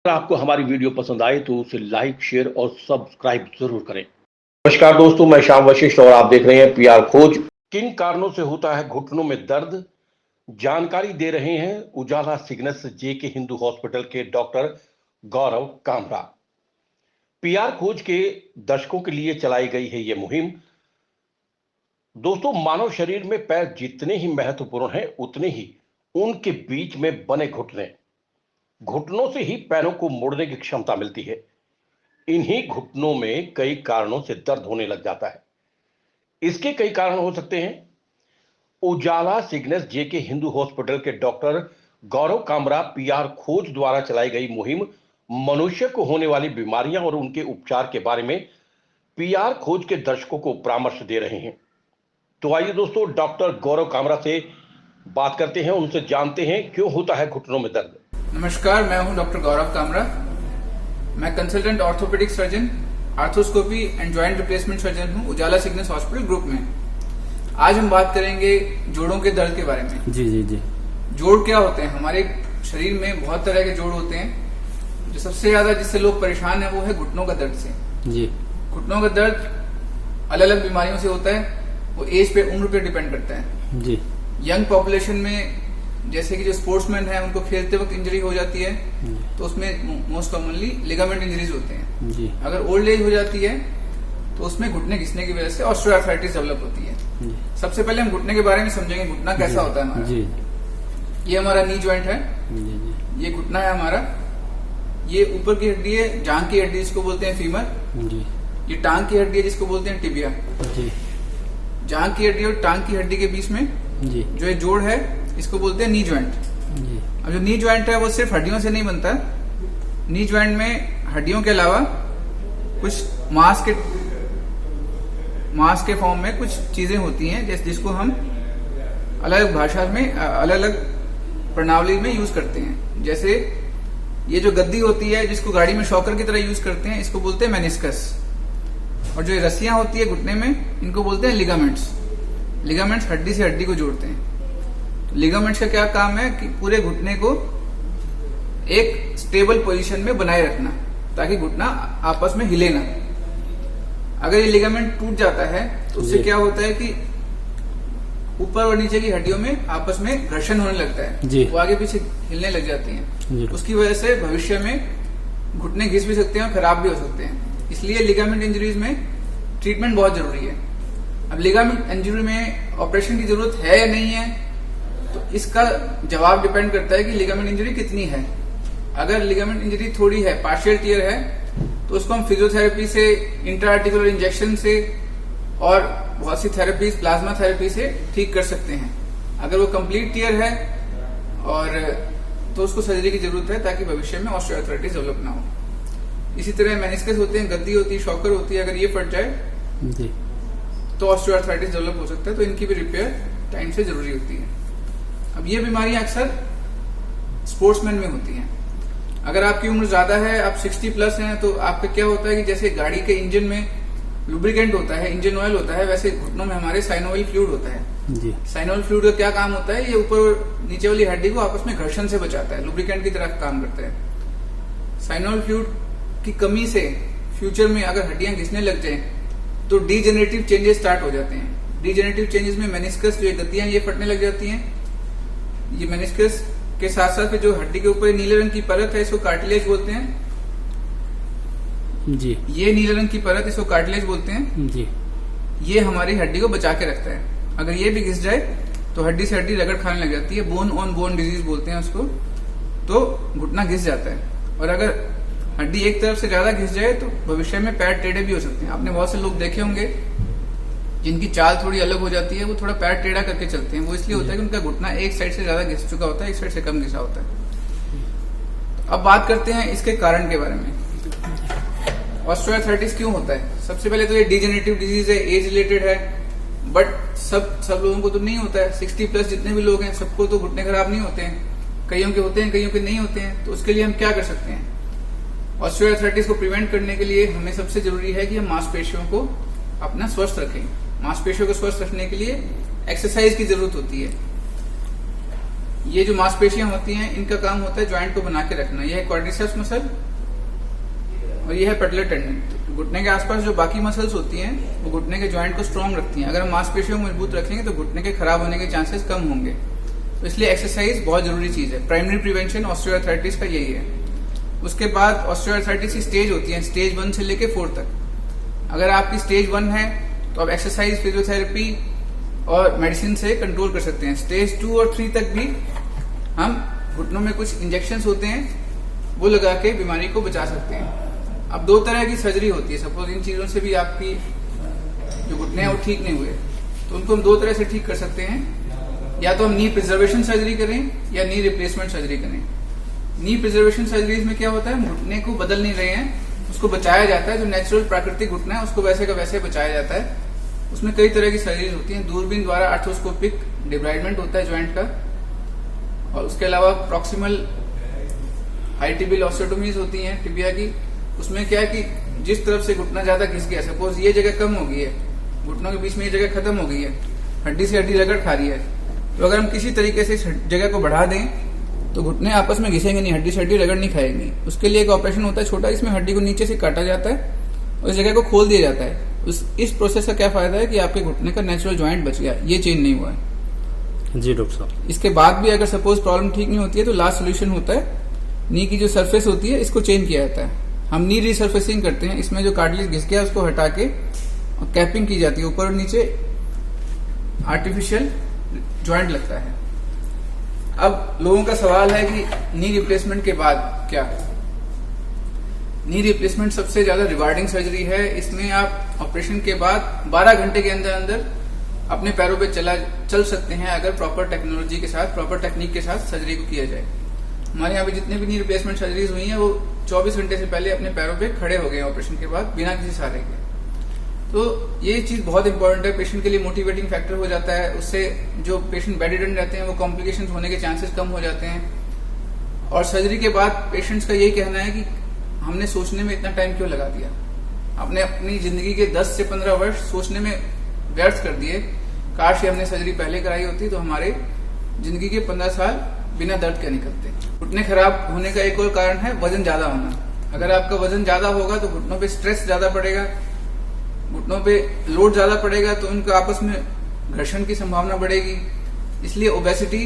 अगर आपको हमारी वीडियो पसंद आए तो उसे लाइक, शेयर और सब्सक्राइब जरूर करें। नमस्कार दोस्तों, मैं श्याम वशिष्ठ और आप देख रहे हैं पीआर खोज। किन कारणों से होता है घुटनों में दर्द, जानकारी दे रहे हैं उजाला सिग्नस जेके हिंदू हॉस्पिटल के डॉक्टर गौरव कामरा। पीआर खोज के दर्शकों के लिए चलाई गई है यह मुहिम। दोस्तों, मानव शरीर में पैर जितने ही महत्वपूर्ण हैं उतने ही उनके बीच में बने घुटनों से ही पैरों को मोड़ने की क्षमता मिलती है। इन्हीं घुटनों में कई कारणों से दर्द होने लग जाता है। इसके कई कारण हो सकते हैं। उजाला सिग्नस जेके हिंदू हॉस्पिटल के डॉक्टर गौरव कामरा पीआर खोज द्वारा चलाई गई मुहिम मनुष्य को होने वाली बीमारियां और उनके उपचार के बारे में पीआर खोज के दर्शकों को परामर्श दे रहे हैं। तो आइए दोस्तों, डॉक्टर गौरव कामरा से बात करते हैं, उनसे जानते हैं क्यों होता है घुटनों में दर्द। नमस्कार, मैं हूं डॉक्टर गौरव कामरा। मैं consultant orthopaedic surgeon, arthroscopy and joint replacement surgeon हूं उजाला सिग्नस हॉस्पिटल ग्रुप में। आज हम बात करेंगे जोड़ों के दर्द के बारे में। जी। जोड़ क्या होते हैं? हमारे शरीर में बहुत तरह के जोड़ होते हैं। जो सबसे ज्यादा जिससे लोग परेशान है वो है घुटनों का दर्द से। जी। घुटनों का दर्द अलग अलग बीमारियों से होता है, वो एज पे, उम्र पे डिपेंड करता है। जी। यंग पॉपुलेशन में जैसे कि जो स्पोर्ट्समैन है उनको खेलते वक्त इंजरी हो जाती है तो उसमें मोस्ट कॉमनली लिगामेंट इंजरीज होते हैं। जी। अगर ओल्ड एज हो जाती है तो उसमें घुटने घिसने की वजह से ऑस्टियोआर्थराइटिस डेवलप होती है। जी। सबसे पहले हम घुटने के बारे में समझेंगे, घुटना कैसा होता है हमारा। जी। ये हमारा नी ज्वाइंट है। जी। ये घुटना है हमारा। ये ऊपर की हड्डी है, जांघ की हड्डी जिसको बोलते हैं फीमर। जी। ये टांग की हड्डी है जिसको बोलते हैं टिबिया। जी। जांघ की हड्डी और टांग की हड्डी के बीच में जी जो ये जोड़ है इसको बोलते हैं नी ज्वाइंट। अब जो नी ज्वाइंट है वो सिर्फ हड्डियों से नहीं बनता। नी ज्वाइंट में हड्डियों के अलावा कुछ मांस के फॉर्म में कुछ चीजें होती हैं जिसको हम अलग अलग भाषा में अलग अलग प्रणाली में यूज करते हैं। जैसे ये जो गद्दी होती है जिसको गाड़ी में शॉकर की तरह यूज करते हैं, इसको बोलते हैं मेनिस्कस। और जो रस्सियां होती है घुटने में, इनको बोलते हैं लिगामेंट्स। लिगामेंट्स हड्डी से हड्डी को जोड़ते हैं। लिगामेंट्स का क्या काम है कि पूरे घुटने को एक स्टेबल पोजीशन में बनाए रखना ताकि घुटना आपस में हिले ना। अगर ये लिगामेंट टूट जाता है तो उससे क्या होता है कि ऊपर और नीचे की हड्डियों में आपस में घर्षण होने लगता है, वो आगे पीछे हिलने लग जाती हैं। उसकी वजह से भविष्य में घुटने घिस भी सकते हैं और खराब भी हो सकते हैं। इसलिए लिगामेंट इंजरीज में ट्रीटमेंट बहुत जरूरी है। अब लिगामेंट इंजरी में ऑपरेशन की जरूरत है या नहीं है तो इसका जवाब डिपेंड करता है कि लिगामेंट इंजरी कितनी है। अगर लिगामेंट इंजरी थोड़ी है, पार्शियल टियर है, तो उसको हम फिजियोथेरेपी से, इंट्राआर्टिकुलर इंजेक्शन से और बहुत सी थेरेपीज, प्लाज्मा थेरेपी से ठीक कर सकते हैं। अगर वो कंप्लीट टियर है और तो उसको सर्जरी की जरूरत है ताकि भविष्य में ऑस्टियोआर्थराइटिस डेवलप ना हो। इसी तरह मेनिस्कस होते हैं, गद्दी होती है, शॉकर होती है। अगर ये फट जाए तो ऑस्टियोआर्थराइटिस डेवलप हो सकता है, तो इनकी भी रिपेयर टाइम से जरूरी होती है। अब ये बीमारियां अक्सर स्पोर्ट्समैन में होती हैं। अगर आपकी उम्र ज्यादा है, आप 60 प्लस हैं, तो आपका क्या होता है कि जैसे गाड़ी के इंजन में लुब्रिकेंट होता है, इंजन ऑयल होता है, वैसे घुटनों में हमारे साइनोवियल फ्लूइड होता है। जी। साइनोवियल फ्लूइड का क्या काम होता है? ये ऊपर और नीचे वाली हड्डी को आपस में घर्षण से बचाता है, लुब्रिकेंट की तरह काम करता है। साइनोवियल फ्लूइड की कमी से फ्यूचर में अगर हड्डियां घिसने लग जाए तो डीजेनरेटिव चेंजेस स्टार्ट हो जाते हैं। डीजेनरेटिव चेंजेस में मेनिस्कस, जो गद्दियां ये फटने लग जाती हैं। ये मेनिस्कस के साथ साथ जो हड्डी के ऊपर नीले रंग की परत है इसको कार्टिलेज बोलते हैं। जी। ये नीले रंग की परत, इसको कार्टिलेज बोलते हैं। जी। ये हमारी हड्डी को बचा के रखता है। अगर ये भी घिस जाए तो हड्डी से हड्डी रगड़ खाने लग जाती है, बोन ऑन बोन डिजीज बोलते हैं उसको, तो घुटना घिस जाता है। और अगर हड्डी एक तरफ से ज्यादा घिस जाए तो भविष्य में पैर टेढ़े भी हो सकते हैं। आपने बहुत से लोग देखे होंगे जिनकी चाल थोड़ी अलग हो जाती है, वो थोड़ा पैर टेढ़ा करके चलते हैं। वो इसलिए होता है कि उनका घुटना एक साइड से ज्यादा घिस चुका होता है, एक साइड से कम घिसा होता है। अब बात करते हैं इसके कारण के बारे में। ऑस्टियोआर्थराइटिस क्यों होता है? सबसे पहले तो ये डीजेनरेटिव डिजीज है, एज रिलेटेड है, बट सब लोगों को तो नहीं होता है। 60 प्लस जितने भी लोग हैं सबको तो घुटने खराब नहीं होते हैं। कईयों के होते हैं, कईयों के नहीं होते हैं। तो उसके लिए हम क्या कर सकते हैं? ऑस्टियोआर्थराइटिस को प्रिवेंट करने के लिए हमें सबसे जरूरी है कि हम मांसपेशियों को अपना स्वस्थ रखें। मांसपेशियों को स्वस्थ रखने के लिए एक्सरसाइज की जरूरत होती है। ये जो मांसपेशियां होती हैं इनका काम होता है ज्वाइंट को बना के रखना। यह है क्वाड्रिसेप्स मसल और ये है पेडलर टेंडन। तो घुटने के आसपास जो बाकी मसल्स होती हैं वो घुटने के ज्वाइंट को स्ट्रांग रखती हैं। अगर हम मांसपेशियों को मजबूत रखेंगे तो घुटने के खराब होने के चांसेस कम होंगे। तो इसलिए एक्सरसाइज बहुत जरूरी चीज है। प्राइमरी प्रिवेंशन ऑस्टियोआर्थराइटिस का यही है। उसके बाद ऑस्टियोआर्थराइटिस की स्टेज होती है, स्टेज 1 से लेके 4 तक। अगर आपकी स्टेज 1 है तो आप एक्सरसाइज, फिजियोथेरेपी और मेडिसिन से कंट्रोल कर सकते हैं। स्टेज 2 और 3 तक भी हम घुटनों में कुछ इंजेक्शंस होते हैं वो लगा के बीमारी को बचा सकते हैं। अब 2 तरह की सर्जरी होती है। सपोज इन चीजों से भी आपकी जो घुटने हैं वो ठीक नहीं हुए तो उनको हम 2 तरह से ठीक कर सकते हैं। या तो हम नी प्रिजर्वेशन सर्जरी करें या नी रिप्लेसमेंट सर्जरी करें। नी प्रिजर्वेशन सर्जरीज में क्या होता है, हम घुटने को बदल नहीं रहे हैं, उसको बचाया जाता है। जो नेचुरल प्राकृतिक घुटना है उसको वैसे का वैसे बचाया जाता है। उसमें कई तरह की सर्जरीज होती हैं। दूरबीन द्वारा आर्थ्रोस्कोपिक डिब्राइडमेंट होता है ज्वाइंट का, और उसके अलावा प्रॉक्सिमल हाई टिबियल ऑस्टियोटोमीज होती हैं टिबिया की। उसमें क्या है कि जिस तरफ से घुटना ज्यादा घिस गया, सपोज ये जगह कम हो गई है, घुटनों के बीच में ये जगह खत्म हो गई है, हड्डी से हड्डी रगड़ खा रही है, तो अगर हम किसी तरीके से इस जगह को बढ़ा दें तो घुटने आपस में घिसेंगे नहीं, हड्डी से हड्डी रगड़ नहीं खाएंगी। उसके लिए एक ऑपरेशन होता है छोटा, इसमें हड्डी को नीचे से काटा जाता है और इस जगह को खोल दिया जाता है। इस प्रोसेस का क्या फायदा है कि आपके घुटने का नेचुरल ज्वाइंट बच गया, ये चेंज नहीं हुआ है। जी डॉक्टर साहब। इसके बाद भी अगर सपोज प्रॉब्लम ठीक नहीं होती है तो लास्ट सोल्यूशन होता है नी की जो सरफेस होती है इसको चेंज किया जाता है। हम नी रिसर्फेसिंग करते हैं। इसमें जो कार्टिलेज घिस गया उसको हटा के और कैपिंग की जाती है, ऊपर और नीचे आर्टिफिशियल ज्वाइंट लगता है। अब लोगों का सवाल है कि नी रिप्लेसमेंट के बाद क्या। नी रिप्लेसमेंट सबसे ज्यादा रिवार्डिंग सर्जरी है। इसमें आप ऑपरेशन के बाद 12 घंटे के अंदर अंदर अपने पैरों पे चल सकते हैं, अगर प्रॉपर टेक्नोलॉजी के साथ, प्रॉपर टेक्निक के साथ सर्जरी को किया जाए। हमारे यहाँ पे जितने भी नी रिप्लेसमेंट सर्जरीज हुई हैं वो 24 घंटे से पहले अपने पैरों पे खड़े हो गए ऑपरेशन के बाद बिना किसी सहारे के। तो ये चीज बहुत इंपॉर्टेंट है, पेशेंट के लिए मोटिवेटिंग फैक्टर हो जाता है। उससे जो पेशेंट बेड रिडन रहते हैं वो कॉम्प्लिकेशन होने के चांसेस कम हो जाते हैं। और सर्जरी के बाद पेशेंट्स का यही कहना है कि हमने सोचने में इतना टाइम क्यों लगा दिया, आपने अपनी जिंदगी के 10 से 15 वर्ष सोचने में व्यर्थ कर दिए। काश ये हमने सर्जरी पहले कराई होती तो हमारे जिंदगी के 15 साल बिना दर्द के निकलते। घुटने खराब होने का एक और कारण है वजन ज्यादा होना। अगर आपका वजन ज्यादा होगा तो घुटनों पे स्ट्रेस ज्यादा पड़ेगा, घुटनों पे लोड ज्यादा पड़ेगा तो उनका आपस में घर्षण की संभावना बढ़ेगी। इसलिए ओबेसिटी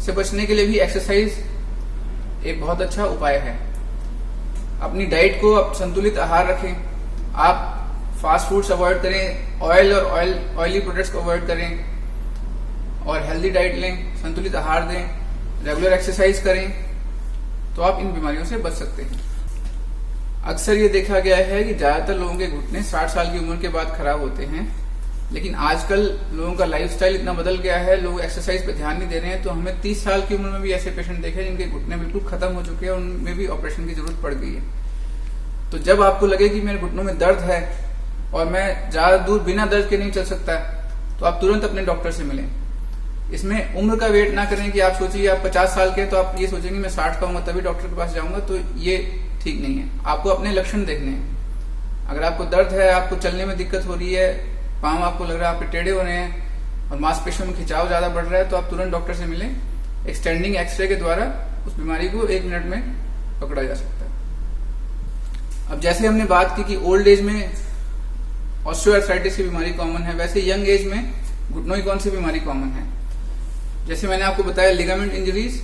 से बचने के लिए भी एक्सरसाइज एक बहुत अच्छा उपाय है। अपनी डाइट को आप संतुलित आहार रखें, आप फास्ट फूड्स अवॉइड करें, ऑयल और ऑयली प्रोडक्ट्स को अवॉइड करें और हेल्दी डाइट लें, संतुलित आहार दें, रेगुलर एक्सरसाइज करें तो आप इन बीमारियों से बच सकते हैं। अक्सर ये देखा गया है कि ज्यादातर लोगों के घुटने 60 साल की उम्र के बाद खराब होते हैं, लेकिन आजकल लोगों का लाइफस्टाइल इतना बदल गया है, लोग एक्सरसाइज पे ध्यान नहीं दे रहे हैं। तो हमें 30 साल की उम्र में भी ऐसे पेशेंट देखे जिनके घुटने बिल्कुल खत्म हो चुके हैं, उनमें भी ऑपरेशन की जरूरत पड़ गई है। तो जब आपको लगे कि मेरे घुटनों में दर्द है और मैं ज्यादा दूर बिना दर्द के नहीं चल सकता, तो आप तुरंत अपने डॉक्टर से मिलें। इसमें उम्र का वेट ना करें कि आप सोचिए आप 50 साल के तो आप ये सोचेंगे मैं 60 का हूंगा तभी डॉक्टर के पास जाऊंगा, तो ये ठीक नहीं है। आपको अपने लक्षण देखने हैं। अगर आपको दर्द है, आपको चलने में दिक्कत हो रही है, पांव आपको लग रहा है आपके टेढ़े हो रहे हैं और मांसपेशियों में खिंचाव ज्यादा बढ़ रहा है, तो आप तुरंत डॉक्टर से मिलें। एक स्टैंडिंग एक्सरे के द्वारा उस बीमारी को 1 मिनट में पकड़ा जा सकता है। अब जैसे हमने बात की कि ओल्ड एज में ऑस्टियोआर्थराइटिस की बीमारी कॉमन है, वैसे यंग एज में घुटनों की कौन सी बीमारी कॉमन है। जैसे मैंने आपको बताया लिगामेंट इंजरीज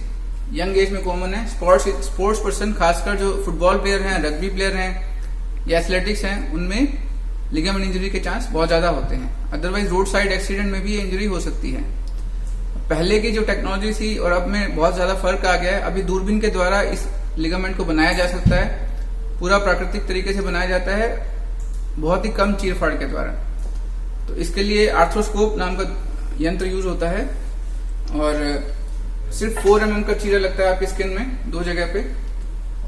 यंग एज में कॉमन है। स्पोर्ट्स पर्सन, खासकर जो फुटबॉल प्लेयर हैं, रग्बी प्लेयर हैं या एथलेटिक्स हैं, उनमें लिगामेंट इंजरी के चांस बहुत ज्यादा होते हैं। अदरवाइज रोड साइड एक्सीडेंट में भी ये इंजरी हो सकती है। पहले की जो टेक्नोलॉजी थी और अब में बहुत ज्यादा फर्क आ गया है। अभी दूरबीन के द्वारा इस लिगामेंट को बनाया जा सकता है, पूरा प्राकृतिक तरीके से बनाया जाता है, बहुत ही कम चीरफाड़ के द्वारा। तो इसके लिए आर्थ्रोस्कोप नाम का यंत्र यूज होता है और सिर्फ 4 mm का चीरा लगता है आपकी स्किन में 2 जगह पे,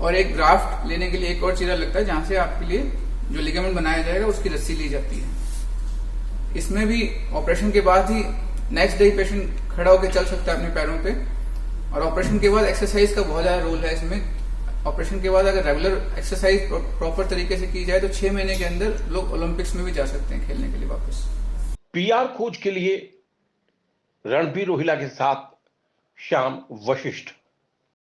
और एक ग्राफ्ट लेने के लिए एक और चीरा लगता है जहां से आपके लिए जो लिगामेंट बनाया जाएगा उसकी रस्सी ली जाती है। इसमें भी ऑपरेशन के बाद ही नेक्स्ट डे पेशेंट खड़ा होकर चल सकता है अपने पैरों पे। और ऑपरेशन के बाद एक्सरसाइज का बहुत ज्यादा रोल है इसमें। ऑपरेशन के बाद अगर रेगुलर एक्सरसाइज प्रॉपर तरीके से की जाए तो 6 महीने के अंदर लोग ओलंपिक्स में भी जा सकते हैं खेलने के लिए वापस। पीआर खोज के लिए रणबीर रोहिला के साथ श्याम वशिष्ठ।